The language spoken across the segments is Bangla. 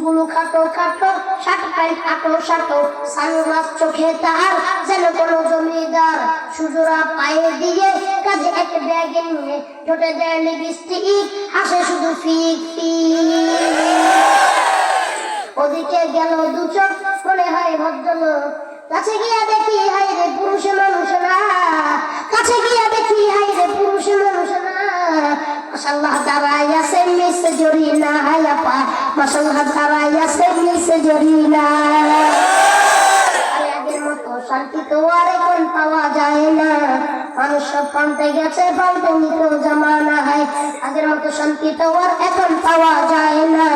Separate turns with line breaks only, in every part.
চুলগুলো খাটো খাটো, শার্ট প্যান্ট খাটো শাটো, সানগ্লাস চোখে তার যেন কোনো জমিদার, সুজোড়া পায়ে দিয়ে কাজে এক ব্যাগে নিয়ে, ঠোঁটে দেয় লিপস্টিক, হাসে শুধু ফিক ফিক। ওদিকে গেল দু চোখ, মনে হয় ভদ্রলোক, কাছে গিয়া দেখি হাই রে পুরুষ মানুষ না, কাছে গিয়া দেখি হাই রে পুরুষ মানুষ না। মাশাআল্লাহ দাঁড়াই আছে মিস জরিনা, হাই আপা মাশাআল্লাহ দাঁড়াই আছে মিস জরিনা। আগের মতো শান্তি তো আর এখন পাওয়া যায় না, মানুষ সব পাল্টে গেছে, পাল্টে নিত জামানা। হয় আগের মতো শান্তি তো আর এখন পাওয়া যায় না,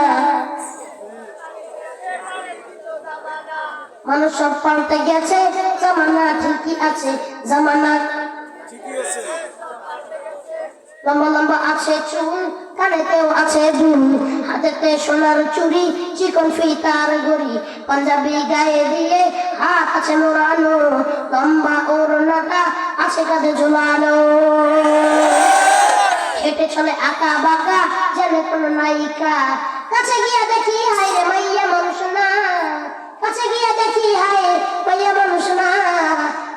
মানুষ সব পাল্টে গেছে, জামানা ঠিকই আছে, জামানা লম্বা লম্বা আছে চুল, কানেতেও আছে দুল, হাতেতে সোনার চুড়ি, চিকন ফিতার ঘড়ি, পাঞ্জাবি গায়ে দিয়ে হাত আছে মোড়ানো, লম্বা ওড়নাটা আছে কাঁধে ঝোলানো, হেঁটে চলে আঁকা বাঁকা যেন কোন নায়িকা। কাছে গিয়া দেখি হায় রে মাইয়া মানুষ না, কাছে গিয়া দেখি হায় মাইয়া মানুষ না।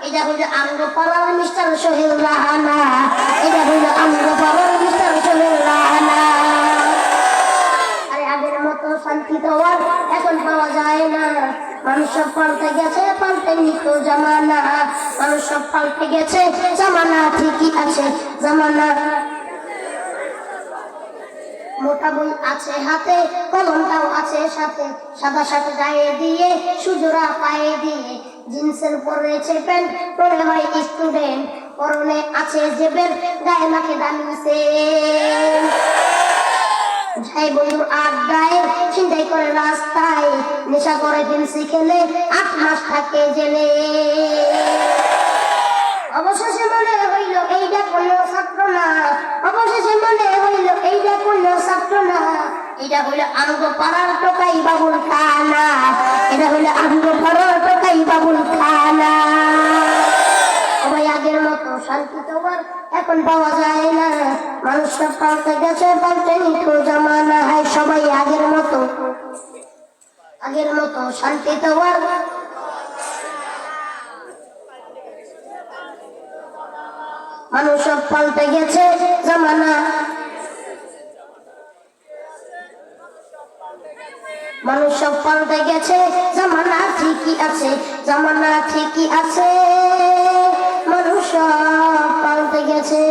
এটা হইল আমগো পাড়ার মিস্টার সোহেল রাহানা, এটা হইল আমগো পাড়ার মিস্টার সোহেল রাহানা। আরে আগের মতো শান্তি তো আর এখন পাওয়া যায় না, মানুষ সব পাল্টে গেছে, পাল্টে নিত জামানা, মানুষ সব পাল্টে গেছে, জামানা ঠিকই আছে, জামানা। মোটা বই আছে হাতে, কলমটাও আছে সাথে, সাদা শার্ট গায়ে দিয়ে, সুজোড়া পায়ে দিয়ে, জিন্সের পরেছে প্যান্ট, পরে হয় স্টুডেন্ট, পরনে আছে জেবের, গায়ে মাকে দামিছে, যাই বন্ধুর আড্ডায়, চিন্তাই করে রাস্তায়, নেশা করে ফেন্সি খেলে 8 মাস থাকে জেলে। অবশেষে মনে হইল এইটা কোনো ছাত্র না, অবশেষে মনে হইল এইটা কোনো ছাত্র না, এটা হইল আমগো পাড়ার টোকাই বাবুল খানা, এটা হইল আমগো পাড়ার টোকাই বাবুল খানা। সবাই আগের মতো শান্তি তো আর এখন পাওয়া যায় না, মানুষ সব পাল্টে গেছে, পাল্টে নিত জামানা। হয় সবাই আগের মতো, আগের মতো শান্তি তো আর, মানুষ সব পাল্টে গেছে, জামানা মানুষ সব পাল্টে গেছে, জামানা ঠিকই আছে, জামানা ঠিকই আছে, মানুষ সব পাল্টে গেছে।